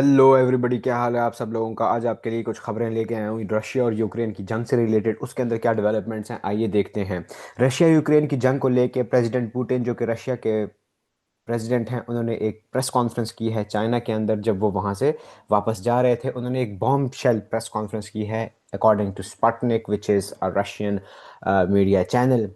Hello everybody, क्या हाल है आप सब लोगों का। आज आपके लिए कुछ खबरें लेके आया हूँ रशिया और यूक्रेन की जंग से रिलेटेड। उसके अंदर क्या डेवलपमेंट्स हैं आइए देखते हैं। रशिया यूक्रेन की जंग को लेके प्रेसिडेंट पुतिन जो कि रशिया के प्रेसिडेंट हैं, उन्होंने एक प्रेस कॉन्फ्रेंस की है चाइना के अंदर। जब वो वहाँ से वापस जा रहे थे उन्होंने एक बॉम्ब शेल प्रेस कॉन्फ्रेंस की है, according to Sputnik which is a Russian media channel.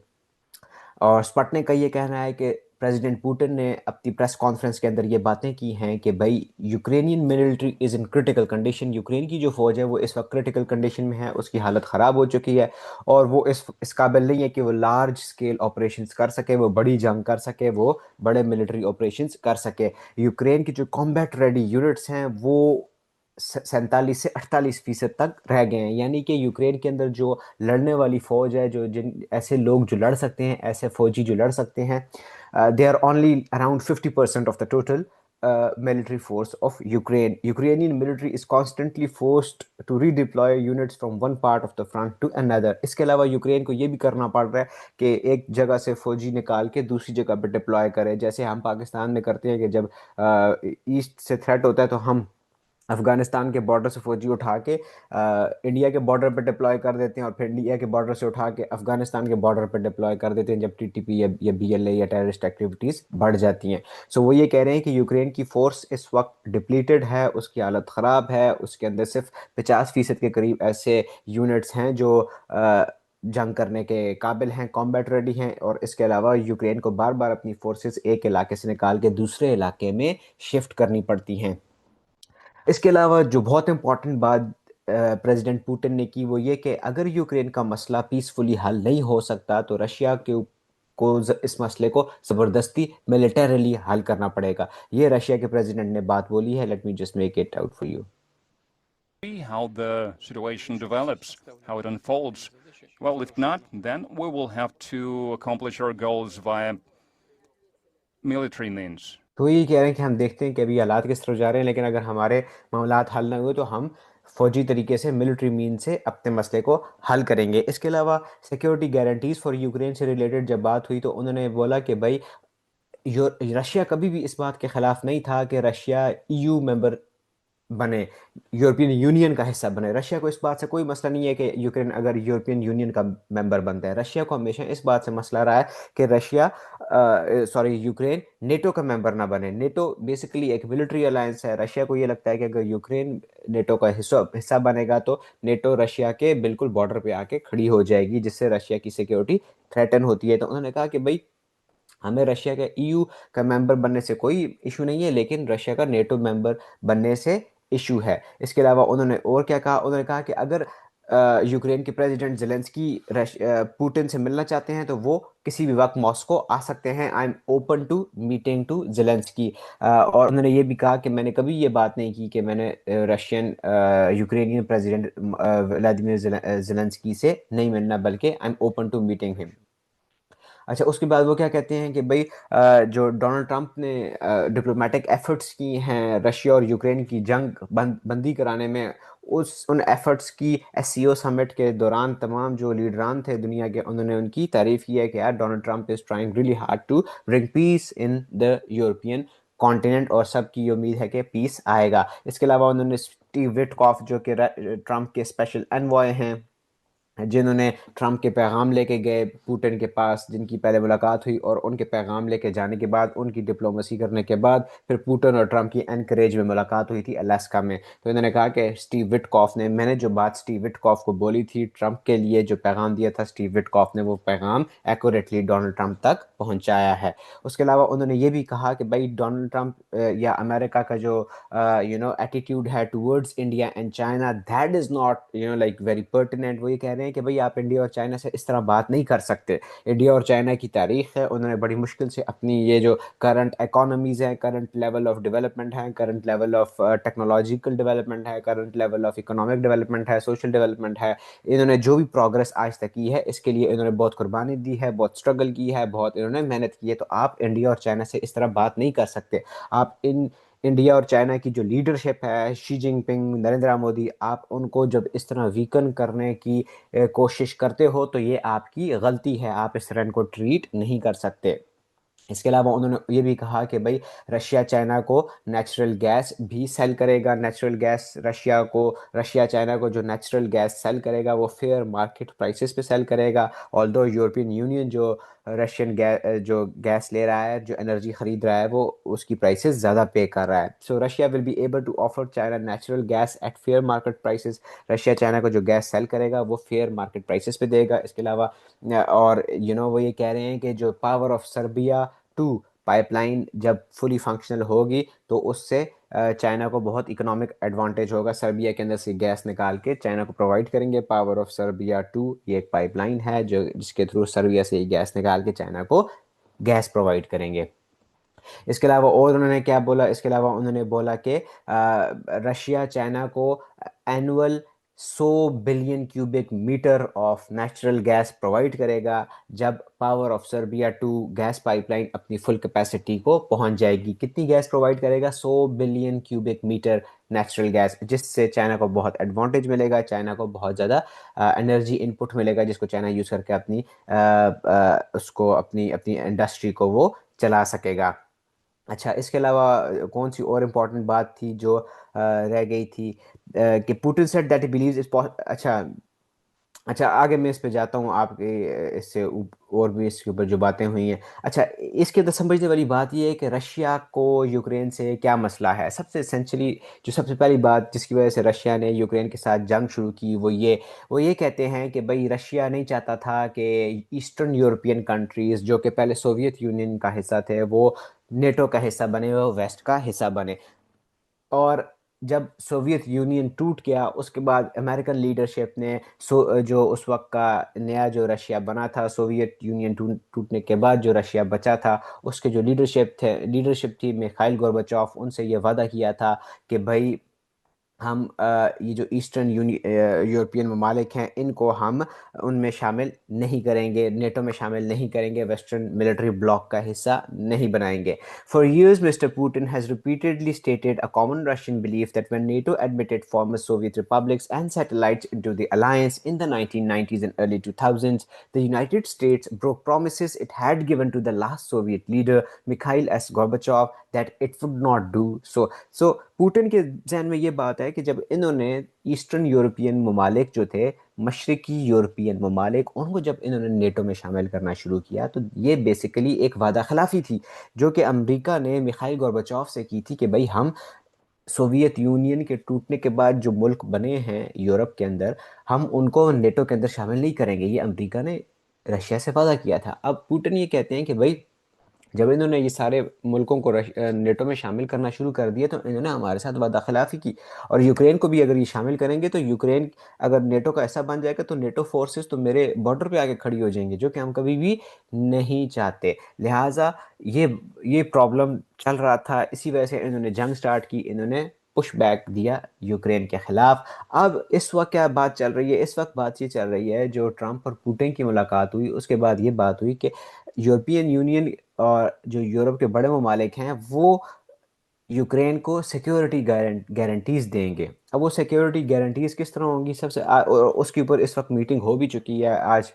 और स्पुतनिक का ये कहना है कि प्रेसिडेंट पुतिन ने अपनी प्रेस कॉन्फ्रेंस के अंदर ये बातें की हैं कि भाई Ukrainian military is in critical condition. Ukraine की जो फौज है वो इस वक्त क्रिटिकल कंडीशन में है, उसकी हालत ख़राब हो चुकी है और वो इस काबिल नहीं है कि वो लार्ज स्केल ऑपरेशंस कर सके, वो बड़ी जंग कर सके, वो बड़े मिलिट्री ऑपरेशंस कर सके। यूक्रेन की जो कॉम्बैट रेडी यूनिट्स हैं वो 47 से 48% तक रह गए हैं। यानी कि यूक्रेन के अंदर जो लड़ने वाली फौज है, जो जिन ऐसे लोग जो लड़ सकते हैं, ऐसे फौजी जो लड़ सकते हैं, they are only around 50% of the total military force of Ukraine. Ukrainian military is constantly forced to redeploy units from one part of the front to another. इसके अलावा यूक्रेन को ये भी करना पड़ रहा है कि एक जगह से फौजी निकाल के दूसरी जगह पे डिप्लॉय करे, जैसे हम पाकिस्तान में करते हैं कि जब ईस्ट से थ्रेट होता है तो हम अफगानिस्तान के बॉर्डर से फौजी उठा के इंडिया के बॉर्डर पर डिप्लॉय कर देते हैं और फिर इंडिया के बॉर्डर से उठा के अफगानिस्तान के बॉर्डर पर डिप्लॉय कर देते हैं जब टीटीपी या बीएलए या टेररिस्ट एक्टिविटीज़ बढ़ जाती हैं। सो वो ये कह रहे हैं कि यूक्रेन की फोर्स इस वक्त डिप्लीटेड है, उसकी हालत ख़राब है, उसके अंदर सिर्फ 50% के करीब ऐसे यूनिट्स हैं जो जंग करने के काबिल हैं, कॉम्बैट रेडी हैं। और इसके अलावा यूक्रेन को बार बार अपनी फोर्सेस एक इलाके से निकाल के दूसरे इलाके में शिफ्ट करनी पड़ती हैं। इसके अलावा जो बहुत इंपॉर्टेंट बात प्रेसिडेंट पुतिन ने की वो ये कि अगर यूक्रेन का मसला पीसफुली हल नहीं हो सकता तो रशिया के इस मसले को ज़बरदस्ती मिलिटरीली हल करना पड़ेगा। ये रशिया के प्रेसिडेंट ने बात बोली है। Let me just make it out for you. See how the situation develops, how it unfolds. Well, if not, then we will have to accomplish our goals via military means. तो ये कह रहे हैं कि हम देखते हैं कि अभी हालात किस तरफ जा रहे हैं, लेकिन अगर हमारे मामलात हल ना हुए तो हम फौजी तरीके से मिलिट्री मीन से अपने मसले को हल करेंगे। इसके अलावा सिक्योरिटी गारंटीज फॉर यूक्रेन से रिलेटेड जब बात हुई तो उन्होंने बोला कि भाई रशिया कभी भी इस बात के खिलाफ नहीं था कि रशिया ईयू मेंबर बने, यूरोपियन यूनियन का हिस्सा बने। रशिया को इस बात से कोई मसला नहीं है कि यूक्रेन अगर यूरोपियन यूनियन का मेंबर बनता है। रशिया को हमेशा इस बात से मसला रहा है कि यूक्रेन नेटो का मेंबर ना बने। नेटो बेसिकली एक मिलिट्री अलायंस है। रशिया को ये लगता है कि अगर यूक्रेन नेटो का हिस्सा हिस्सा बनेगा तो नेटो रशिया के बिल्कुल बॉर्डर पे आके खड़ी हो जाएगी, जिससे रशिया की सिक्योरिटी थ्रेटन होती है। तो उन्होंने कहा कि भाई हमें रशिया के ईयू का मेंबर बनने से कोई इशू नहीं है, लेकिन रशिया का नेटो मेंबर बनने से इशू है। इसके अलावा उन्होंने और क्या कहा, उन्होंने कहा कि अगर यूक्रेन के प्रेसिडेंट जेलेंस्की पुतिन से मिलना चाहते हैं तो वो किसी भी वक्त मॉस्को आ सकते हैं। I am open to meeting to Zelensky. और उन्होंने ये भी कहा कि मैंने कभी ये बात नहीं की कि मैंने Russian Ukrainian president Vladimir Zelensky से नहीं मिलना, बल्कि I am open to meeting him. अच्छा, उसके बाद वो क्या कहते हैं कि भाई जो डोनाल्ड ट्रंप ने डिप्लोमेटिक एफर्ट्स की हैं रशिया और यूक्रेन की जंग बंदी कराने में, उस उन एफर्ट्स की एससीओ समिट के दौरान तमाम जो लीडरान थे दुनिया के, उन्होंने उनकी तारीफ की है कि यार Donald Trump is trying really hard to bring peace in the European continent और सबकी उम्मीद है कि पीस आएगा। इसके अलावा उन्होंने स्टीव विटकॉफ जो कि ट्रंप के स्पेशल एनवॉय हैं, जिन्होंने ट्रंप के पैगाम लेके गए पुतिन के पास, जिनकी पहले मुलाकात हुई और उनके पैगाम लेके जाने के बाद उनकी डिप्लोमेसी करने के बाद फिर पुतिन और ट्रंप की एनकरेज में मुलाकात हुई थी अलास्का में। तो इन्होंने कहा कि स्टीव विटकॉफ ने, मैंने जो बात स्टीव विटकॉफ को बोली थी, ट्रंप के लिए जो पैगाम दिया था, स्टीव विटकॉफ ने वो पैगाम एक्यूरेटली डोनाल्ड ट्रंप तक पहुंचाया है। उसके अलावा उन्होंने ये भी कहा कि भाई डोनाल्ड ट्रंप या अमेरिका का जो एटीट्यूड है towards India and China, that is not like very pertinent. वो ये कह रहे हैं कि भाई आप इंडिया और चाइना से इस तरह बात नहीं कर सकते। इंडिया और चाइना की तारीख है, उन्होंने बड़ी मुश्किल से अपनी ये जो करंट इकोनॉमीज हैं, करंट लेवल ऑफ डेवलपमेंट है, current level of technological development है, current level of economic development है, सोशल डेवलपमेंट है, इन्होंने जो भी प्रोग्रेस आज तक की है इसके लिए इन्होंने बहुत कुर्बानी दी है, बहुत स्ट्रगल की है, बहुत इन्होंने मेहनत की है। तो आप इंडिया और चाइना से इस तरह बात नहीं कर सकते। आप इन इंडिया और चाइना की जो लीडरशिप है, शी जिनपिंग, नरेंद्र मोदी, आप उनको जब इस तरह वीकन करने की कोशिश करते हो तो ये आपकी गलती है। आप इस तरह इनको ट्रीट नहीं कर सकते। इसके अलावा उन्होंने ये भी कहा कि भाई रशिया चाइना को नेचुरल गैस भी सेल करेगा। नेचुरल गैस रशिया चाइना को जो नेचुरल गैस सेल करेगा वो फेयर मार्केट प्राइसेस पे सेल करेगा। ऑल्दो यूरोपियन यूनियन जो रशियन गैस जो गैस ले रहा है, जो एनर्जी खरीद रहा है, वो उसकी प्राइसेस ज़्यादा पे कर रहा है। So Russia will be able to offer China natural gas at fair market prices. Russia China को जो गैस सेल करेगा वो फेयर मार्केट प्राइसेस पे देगा। इसके अलावा और वो ये कह रहे हैं कि जो पावर ऑफ सर्बिया टू पाइपलाइन जब फुली फंक्शनल होगी तो उससे चाइना को बहुत इकोनॉमिक एडवांटेज होगा। सर्बिया के अंदर से गैस निकाल के चाइना को प्रोवाइड करेंगे। पावर ऑफ सर्बिया टू ये एक पाइपलाइन है जो जिसके थ्रू सर्बिया से ये गैस निकाल के चाइना को गैस प्रोवाइड करेंगे। इसके अलावा और उन्होंने क्या बोला, इसके अलावा उन्होंने बोला कि रशिया चाइना को annual 100 billion cubic metre of natural gas provide करेगा जब पावर ऑफ सर्बिया टू गैस पाइपलाइन अपनी फुल कैपेसिटी को पहुंच जाएगी। कितनी गैस प्रोवाइड करेगा? 100 billion cubic metre natural gas, जिससे चाइना को बहुत एडवांटेज मिलेगा, चाइना को बहुत ज़्यादा एनर्जी इनपुट मिलेगा जिसको चाइना यूज़ करके उसको अपनी अपनी इंडस्ट्री को वो चला सकेगा। अच्छा, इसके अलावा कौन सी और इम्पोर्टेंट बात थी जो रह गई थी? कि Putin said that he believes is अच्छा, अच्छा आगे मैं इस पे जाता हूँ आपके और भी इसके ऊपर जो बातें हुई हैं। अच्छा, इसके अंदर समझने वाली बात ये है कि रशिया को यूक्रेन से क्या मसला है। सबसे एसेंशली जो सबसे पहली बात जिसकी वजह से रशिया ने यूक्रेन के साथ जंग शुरू की वो ये कहते हैं कि भाई रशिया नहीं चाहता था कि ईस्टर्न यूरोपियन कंट्रीज़ जो कि पहले सोवियत यूनियन का हिस्सा थे वो नेटो का हिस्सा बने, वो वेस्ट का हिस्सा बने। और जब सोवियत यूनियन टूट गया उसके बाद अमेरिकन लीडरशिप ने जो उस वक्त का नया जो रशिया बना था, सोवियत यूनियन टूटने के बाद जो रशिया बचा था, उसके जो लीडरशिप थी मिखाइल गोर्बाचोव, उनसे ये वादा किया था कि भाई हम ये जो ईस्टर्न यूरोपियन ममालिक हैं इनको हम उनमें शामिल नहीं करेंगे, नेटो में शामिल नहीं करेंगे, वेस्टर्न मिलिट्री ब्लॉक का हिस्सा नहीं बनाएंगे। For years mister Putin has repeatedly stated a common Russian belief that when NATO admitted former Soviet republics and satellites into the alliance in the 1990s and early 2000s, the United States broke promises it had given to the last Soviet leader Mikhail S. Gorbachev that it would not do so. So Putin के जहन में ये बात है कि जब इन्होंने eastern European ममालिक जो थे, मशरकी यूरोपियन ममालिक, उनको जब इन्होंने नेटो में शामिल करना शुरू किया तो ये बेसिकली एक वादा खिलाफी थी जो कि अमेरिका ने मिखाइल गोर्बाचोव से की थी कि भाई हम सोवियत यूनियन के टूटने के बाद जो मुल्क बने हैं यूरोप के अंदर, हम उनको नेटो के अंदर शामिल नहीं करेंगे। ये अमेरिका ने रशिया से वादा किया था। अब पुतिन ये कहते हैं कि भाई जब इन्होंने ये सारे मुल्कों को नेटो में शामिल करना शुरू कर दिया तो इन्होंने हमारे साथ वादाखिलाफ़ी की। और यूक्रेन को भी अगर ये शामिल करेंगे तो यूक्रेन अगर नेटो का ऐसा बन जाएगा तो नेटो फोर्सेस तो मेरे बॉर्डर पे आके खड़ी हो जाएंगी, जो कि हम कभी भी नहीं चाहते। लिहाजा ये ये प्रॉब्लम चल रहा था, इसी वजह से इन्होंने जंग स्टार्ट की, इन्होंने पुश बैक दिया यूक्रेन के खिलाफ। अब इस वक्त क्या बात चल रही है? इस वक्त बात ये चल रही है, जो ट्रंप और पुतिन की मुलाकात हुई उसके बाद ये बात हुई कि यूरोपियन यूनियन और जो यूरोप के बड़े ममालिक हैं वो यूक्रेन को सिक्योरिटी गारंटीज देंगे। अब वो सिक्योरिटी गारंटीज किस तरह होंगी? और उसके ऊपर इस वक्त मीटिंग हो भी चुकी है आज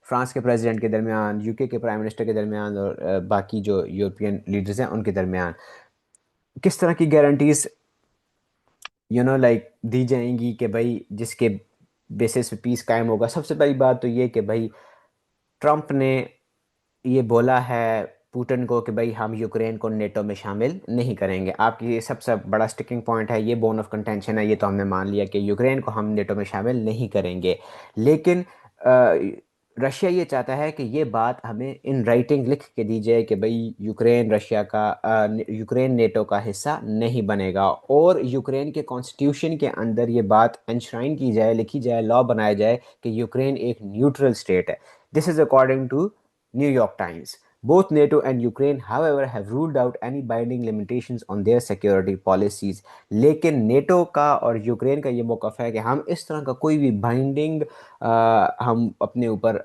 फ्रांस के प्रेसिडेंट के दरमियान, यूके के प्राइम मिनिस्टर के दरमियान और बाकी जो यूरोपियन लीडर्स हैं उनके दरमियान। किस तरह की गारंटीज लाइक दी जाएंगी कि भाई जिसके बेसिस पे पीस कायम होगा? सबसे पहली बात तो ये कि भाई ट्रंप ने ये बोला है पुतिन को कि भाई हम यूक्रेन को नेटो में शामिल नहीं करेंगे। आपकी ये सबसे बड़ा स्टिकिंग पॉइंट है, ये बोन ऑफ कंटेंशन है, ये तो हमने मान लिया कि यूक्रेन को हम नेटो में शामिल नहीं करेंगे। लेकिन रशिया ये चाहता है कि ये बात हमें इन राइटिंग लिख के दी जाए कि भाई यूक्रेन नेटो का हिस्सा नहीं बनेगा, और यूक्रेन के कॉन्स्टिट्यूशन के अंदर ये बात एनश्राइन की जाए, लिखी जाए, लॉ बनाया जाए कि यूक्रेन एक न्यूट्रल स्टेट है। This is according to New York Times. Both NATO and Ukraine, however, have ruled out any binding limitations on their security policies. लेकिन नेटो का और यूक्रेन का ये मौक़िफ़ है कि हम इस तरह का कोई भी बाइंडिंग हम अपने ऊपर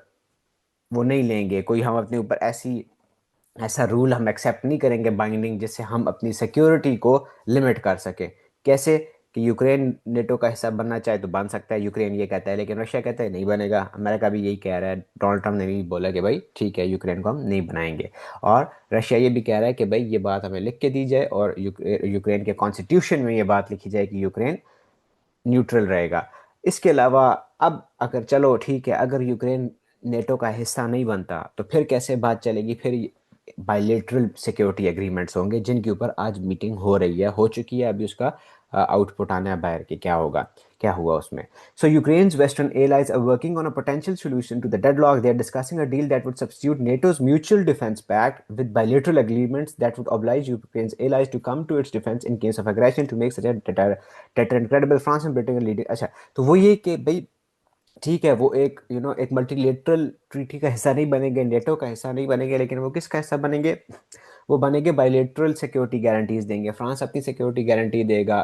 वो नहीं लेंगे, कोई हम अपने ऊपर ऐसा रूल हम एक्सेप्ट नहीं करेंगे बाइंडिंग जिससे हम अपनी सिक्योरिटी को लिमिट कर सकें। कैसे? कि यूक्रेन नेटो का हिस्सा बनना चाहे तो बन सकता है, यूक्रेन ये कहता है, लेकिन रशिया कहता है नहीं बनेगा। अमेरिका भी यही कह रहा है, डोनाल्ड ट्रम्प ने भी बोला कि भाई ठीक है, यूक्रेन को हम नहीं बनाएंगे। और रशिया ये भी कह रहा है कि भाई ये बात हमें लिख के दी जाए और यूक्रेन के कॉन्स्टिट्यूशन में ये बात लिखी जाए कि यूक्रेन न्यूट्रल रहेगा। इसके अलावा अब अगर चलो ठीक है, अगर यूक्रेन नेटो का हिस्सा नहीं बनता तो फिर कैसे बात चलेगी? फिर बायलेटरल सिक्योरिटी एग्रीमेंट्स होंगे जिनके ऊपर आज मीटिंग हो रही है, हो चुकी है, अभी उसका आउटपुट आना है बाहर कि क्या होगा, क्या हुआ उसमें। So Ukraine's Western allies are working on a potential solution to the deadlock. They are discussing a deal that would substitute NATO's mutual defense pact with bilateral agreements that would oblige Ukraine's allies to come to its defense in case of aggression to make such a deterrent credible. France and Britain are leading। अच्छा, तो वो ये कि भाई ठीक है, वो एक एक मल्टीलेटरल ट्रीटी का हिस्सा नहीं बनेंगे, नेटो का हिस्सा नहीं बनेंगे, लेकिन वो किसका हिस्सा बनेंगे? वो बनेंगे बायलेटरल सिक्योरिटी गारंटीज देंगे। फ्रांस अपनी सिक्योरिटी गारंटी देगा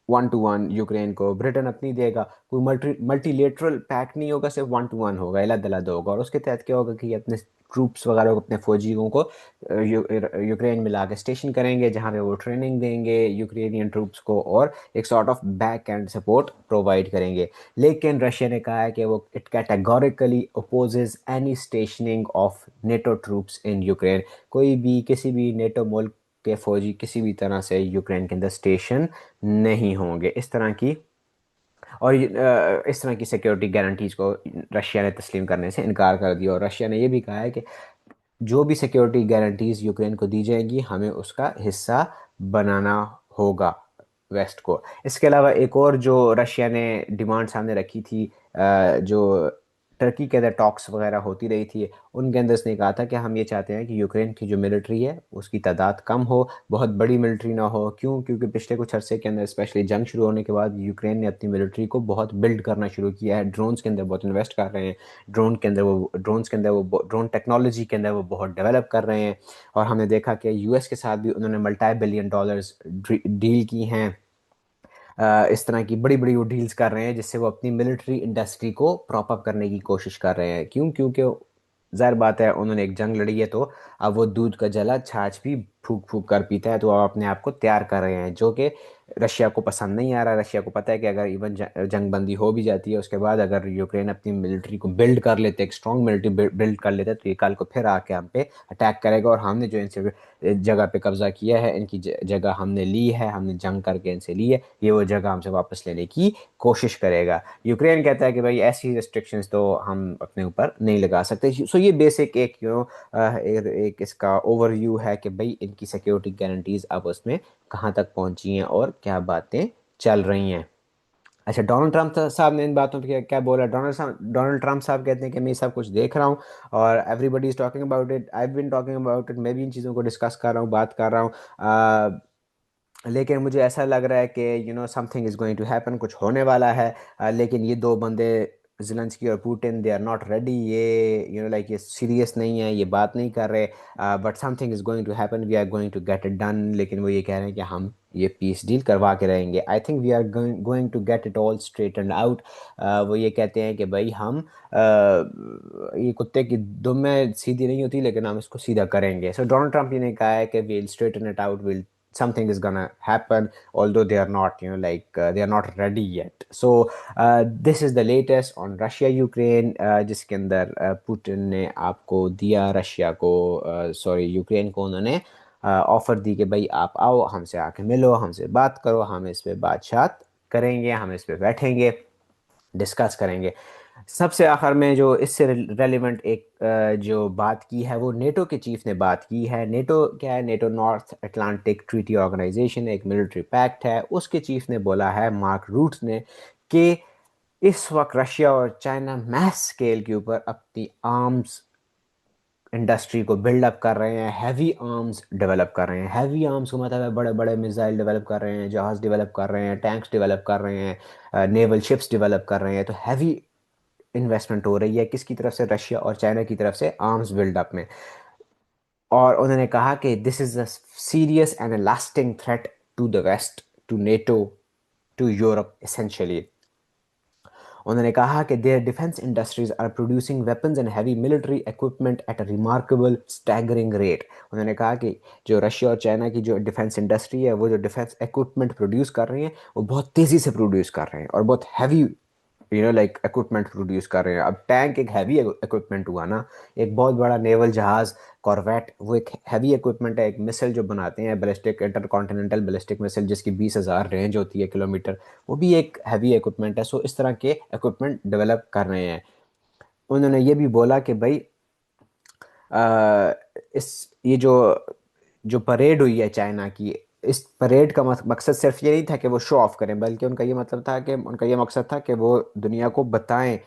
1 to 1 यूक्रेन को, ब्रिटेन अपनी देगा। कोई मल्टीलेटरल पैक्ट नहीं होगा, सिर्फ 1 to 1 होगा, अलग अलग होगा। और उसके तहत क्या होगा कि अपने ट्रूप्स वगैरह को, अपने फौजियों को यूक्रेन में ला के स्टेशन करेंगे, जहाँ पे वो ट्रेनिंग देंगे यूक्रेनियन ट्रूप्स को और एक sort of back and support provide करेंगे। लेकिन रशिया ने कहा है कि वो it categorically opposes any stationing of NATO troops in Ukraine. कोई भी किसी भी नेटो मुल्क के फौजी किसी भी तरह से यूक्रेन के अंदर स्टेशन नहीं होंगे। इस तरह की और इस तरह की सिक्योरिटी गारंटीज को रशिया ने तस्लीम करने से इनकार कर दिया। और रशिया ने यह भी कहा है कि जो भी सिक्योरिटी गारंटीज यूक्रेन को दी जाएंगी, हमें उसका हिस्सा बनाना होगा वेस्ट को। इसके अलावा एक और जो रशिया ने डिमांड सामने रखी थी, जो टर्की के अंदर टॉक्स वगैरह होती रही थी, उनके अंदर उसने कहा था कि हम ये चाहते हैं कि यूक्रेन की जो मिलिट्री है उसकी तादाद कम हो, बहुत बड़ी मिलिट्री ना हो। क्यों? क्योंकि पिछले कुछ अरसे के अंदर, स्पेशली जंग शुरू होने के बाद, यूक्रेन ने अपनी मिलिट्री को बहुत बिल्ड करना शुरू किया है, ड्रोन्स के अंदर बहुत इन्वेस्ट कर रहे हैं, ड्रोन टेक्नोलॉजी के अंदर वो बहुत डेवलप कर रहे हैं। और हमने देखा कि यूएस के साथ भी उन्होंने मल्टी बिलियन डॉलर्स डील की हैं। इस तरह की बड़ी बड़ी वो डील्स कर रहे हैं जिससे वो अपनी मिलिट्री इंडस्ट्री को प्रॉप अप करने की कोशिश कर रहे हैं। क्यों? क्योंकि जाहिर बात है, उन्होंने एक जंग लड़ी है, तो अब वो दूध का जला छाछ भी फूक फूक कर पीता है, तो अब अपने आप को तैयार कर रहे हैं, जो कि रशिया को पसंद नहीं आ रहा। रशिया को पता है कि अगर इवन जंग बंदी हो भी जाती है, उसके बाद अगर यूक्रेन अपनी मिलिट्री को बिल्ड कर लेते, एक स्ट्रॉन्ग मिलिट्री बिल्ड कर लेते, तो ये कल को फिर आके हम पे अटैक करेगा। और हमने जो इनसे जगह पे कब्जा किया है, इनकी जगह हमने ली है, हमने जंग करके इनसे ली है, ये वो जगह हमसे वापस लेने की कोशिश करेगा। यूक्रेन कहता है कि भाई ऐसी रिस्ट्रिक्शंस तो हम अपने ऊपर नहीं लगा सकते। सो ये बेसिक एक एक इसका ओवरव्यू है कि भाई इनकी सिक्योरिटी गारंटीज अब उसमें कहाँ तक पहुंची हैं और क्या बातें चल रही हैं। अच्छा, डोनाल्ड ट्रंप साहब ने इन बातों पे क्या क्या बोला? डोनाल्ड ट्रंप साहब कहते हैं कि मैं ये सब कुछ देख रहा हूँ और everybody is talking about it, I been talking about it, मैं भी इन चीज़ों को डिस्कस कर रहा हूँ, बात कर रहा हूँ। लेकिन मुझे ऐसा लग रहा है कि something is going to happen, कुछ होने वाला है। लेकिन ये दो बंदे, ज़ेलेंस्की और Putin, they are not ready. ये लाइक ये सीरियस नहीं है, ये बात नहीं कर रहे। But something is going to happen, we are going to get it done. लेकिन वो ये कह रहे हैं कि हम ये पीस डील करवा के रहेंगे। I think we are going to get it all straighten out. वो ये कहते हैं कि भाई हम ये कुत्ते की दुम में सीधी नहीं होती, लेकिन हम इसको सीधा करेंगे। सो डोनाल्ड ट्रंप ने कहा है कि we'll straighten it out, we'll something is gonna happen, although they are not they are not ready yet. So this is the latest on Russia Ukraine, जिसके अंदर पुतिन ने आपको दिया रशिया को, सॉरी यूक्रेन को, उन्होंने ऑफर दी कि भाई आप आओ, हमसे आके मिलो, हमसे बात करो, हम इस पे बातचीत करेंगे, हम इस पे बैठेंगे, डिस्कस करेंगे। सबसे आखिर में जो इससे रेलिवेंट एक जो बात की है, वो नेटो के चीफ ने बात की है। नेटो क्या है? NATO North Atlantic Treaty Organization, एक मिलिट्री पैक्ट है। उसके चीफ ने बोला है, मार्क रूट्स ने, कि इस वक्त रशिया और चाइना मैस स्केल के ऊपर अपनी आर्म्स इंडस्ट्री को बिल्डअप कर रहे हैं, हैवी आर्म्स डेवलप कर रहे हैं। हैवी आर्म्स को मतलब है बड़े बड़े मिसाइल डेवलप कर रहे हैं, जहाज डेवलप कर रहे हैं, टैंक्स डेवलप कर रहे हैं, नेवल शिप्स डेवलप कर रहे हैं। तो हैवी इन्वेस्टमेंट हो रही है किसकी तरफ से? रशिया और चाइना की तरफ से आर्म्स बिल्डअप में। और उन्होंने कहा कि this is a serious and lasting threat to the West, to NATO, to Europe essentially. उन्होंने कहा कि their defence industries are producing weapons and heavy military equipment at a remarkable staggering rate. उन्होंने कहा कि जो रशिया और China की जो डिफेंस इंडस्ट्री है वो जो डिफेंस इक्विपमेंट प्रोड्यूस कर रही है वो बहुत तेज़ी से प्रोड्यूस कर रहे हैं और बहुत हैवी लाइक इक्विपमेंट प्रोड्यूस कर रहे हैं। अब टैंक एक हैवी इक्विपमेंट हुआ ना, एक बहुत बड़ा नेवल जहाज कॉर्वेट वो एक हैवी इक्विपमेंट है। एक मिसाइल जो बनाते हैं ballistic inter continental ballistic missile जिसकी 20,000 रेंज होती है किलोमीटर, वो भी एक हैवी इक्विपमेंट है। सो इस तरह के इक्विपमेंट डेवलप कर रहे हैं। उन्होंने ये भी बोला कि भाई अ, इस ये जो जो परेड हुई है चाइना की, इस परेड का मकसद सिर्फ ये नहीं था कि वो शो ऑफ करें, बल्कि उनका ये मतलब था कि उनका ये मकसद था कि वो दुनिया को बताएं,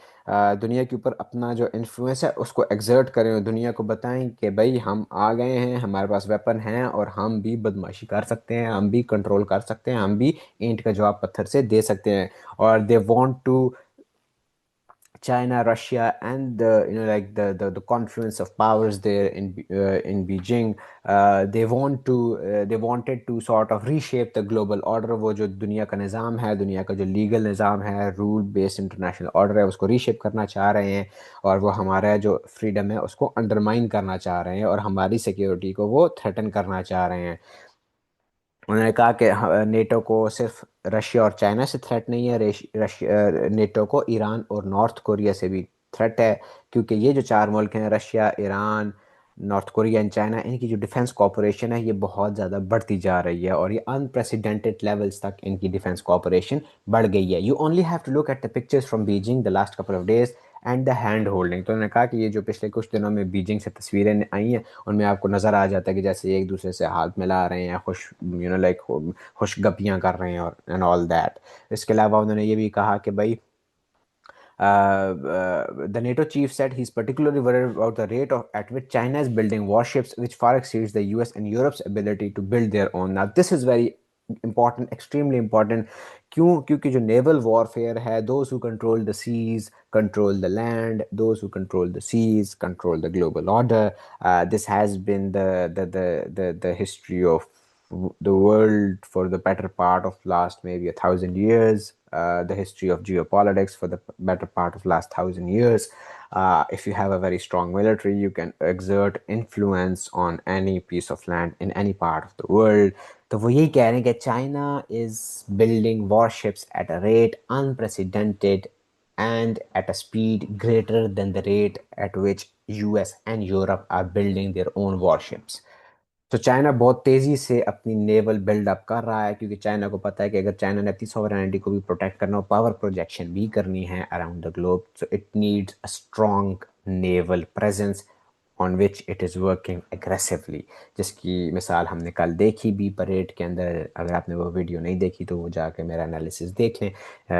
दुनिया के ऊपर अपना जो इन्फ्लुएंस है उसको एक्सर्ट करें और दुनिया को बताएं कि भाई हम आ गए हैं, हमारे पास वेपन हैं और हम भी बदमाशी कर सकते हैं, हम भी कंट्रोल कर सकते हैं, हम भी ईंट का जवाब पत्थर से दे सकते हैं। और they want to China, Russia, and the confluence of powers there in Beijing. They wanted to sort of reshape the global order. वो जो दुनिया का निज़ाम है, दुनिया का जो लीगल निज़ाम है, रूल बेस्ड इंटरनेशनल ऑर्डर है, उसको रीशेप करना चाह रहे हैं। और वो हमारा जो फ्रीडम है उसको अंडरमाइन करना चाह रहे हैं और हमारी सिक्योरिटी को वो थ्रेटन करना चाह रहे हैं। उन्होंने कहा कि नेटो को सिर्फ रशिया और चाइना से थ्रेट नहीं है, रशिया नेटो को ईरान और नॉर्थ कोरिया से भी थ्रेट है। क्योंकि ये जो चार मुल्क हैं, Russia, Iran, north Korea and China, इनकी जो डिफेंस कॉपरेशन है ये बहुत ज़्यादा बढ़ती जा रही है और ये अनप्रेसिडेंटेड लेवल्स तक इनकी डिफेंस कॉपरेशन बढ़ गई है। You only have to look at the pictures from Beijing the last couple of days and the hand holding. तो उन्होंने कहा कि ये जो पिछले कुछ दिनों में बीजिंग से तस्वीरें आई हैं उनमें आपको नज़र आ जाता है कि जैसे ये एक दूसरे से हाथ मिला रहे हैं, खुश लाइक खुश गपियाँ कर रहे हैं और एंड ऑल दैट। इसके अलावा उन्होंने ये भी कहा कि भाई the NATO chief said he's particularly worried about the rate at which China is building warships, which far exceeds the US and Europe's ability to build their own. Now, this is very important, extremely important. क्यों? क्योंकि जो naval warfare है, those who control the seas control the land, those who control the seas control the global order. This has been the history of the world for the better part of last maybe 1,000 years, the history of geopolitics for the better part of last 1,000 years. If you have a very strong military, you can exert influence on any piece of land in any part of the world. तो वो यही कह रहे हैं कि China is building warships at a rate unprecedented and at a speed greater than the rate at which US and Europe are building their own warships. तो China बहुत तेज़ी से अपनी नेवल बिल्डअप कर रहा है क्योंकि चाइना को पता है कि अगर चाइना ने अपनी सॉवरेनिटी को भी प्रोटेक्ट करना हो, पावर प्रोजेक्शन भी करनी है around the globe, so it needs a strong naval presence on which it is working aggressively. जिसकी मिसाल हमने कल देखी भी परेड के अंदर। अगर आपने वो वीडियो नहीं देखी तो वो जाके मेरा एनालिसिस देख लें।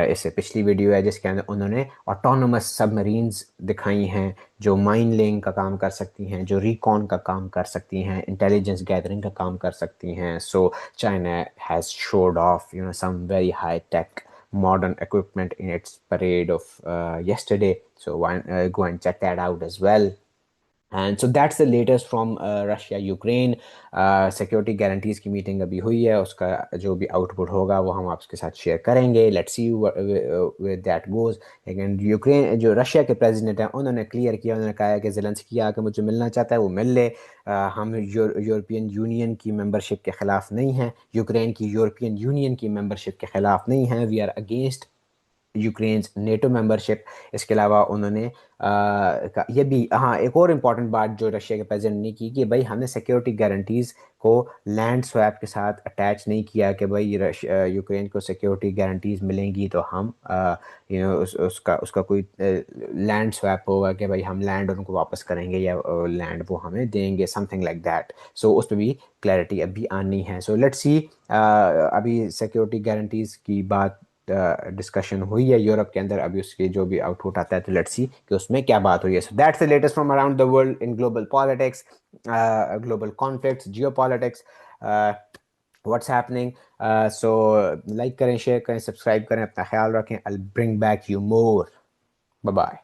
इससे पिछली वीडियो है जिसके अंदर उन्होंने ऑटोनोमस सबमरीन्स दिखाई हैं जो माइन लेइंग का काम कर सकती हैं, जो रिकॉन का काम कर सकती हैं, इंटेलिजेंस गैदरिंग का काम कर सकती हैं। So China has showed off some very high tech modern equipment in its parade of yesterday. So go and check that out as well. And so that's the latest from Russia Ukraine. Security guarantees की meeting अभी हुई है, उसका जो भी output होगा वो हम आपके साथ शेयर करेंगे। Let's see with that goes. लेकिन यूक्रेन जो रशिया के प्रेसिडेंट हैं उन्होंने क्लियर किया, उन्होंने कहा है कि ज़ेलेंस्की आके मुझे मिलना चाहता है वो मिल ले। हम यूरोपियन यूनियन की मेंबरशिप के ख़िलाफ़ नहीं हैं, यूक्रेन की यूरोपियन यूनियन की मेंबरशिप के ख़िलाफ़ नहीं हैं। We are against Ukraine's NATO membership. इसके अलावा उन्होंने ये भी, हाँ, एक और इम्पॉर्टेंट बात जो रशिया के प्रेसिडेंट ने की कि भाई हमने सिक्योरिटी गारंटीज़ को लैंड स्वैप के साथ अटैच नहीं किया कि भाई यूक्रेन को सिक्योरिटी गारंटीज़ मिलेंगी तो हम उसका उसका कोई लैंड स्वैप होगा कि भाई हम लैंड उनको वापस करेंगे या लैंड वो हमें देंगे, समथिंग लाइक दैट। सो उस पर भी क्लैरिटी अभी आनी है। So let's see. अभी सिक्योरिटी गारंटीज़ की बात डिस्कशन हुई है यूरोप के अंदर, अभी उसके जो भी आउटपुट आता है तो लेट्स सी कि उसमें क्या बात हुई है। So that's the latest from around the world in global politics, global conflicts, geopolitics, what's happening. So like करें, शेयर करें, सब्सक्राइब करें, अपना ख्याल रखें। I will bring back you more. Bye bye.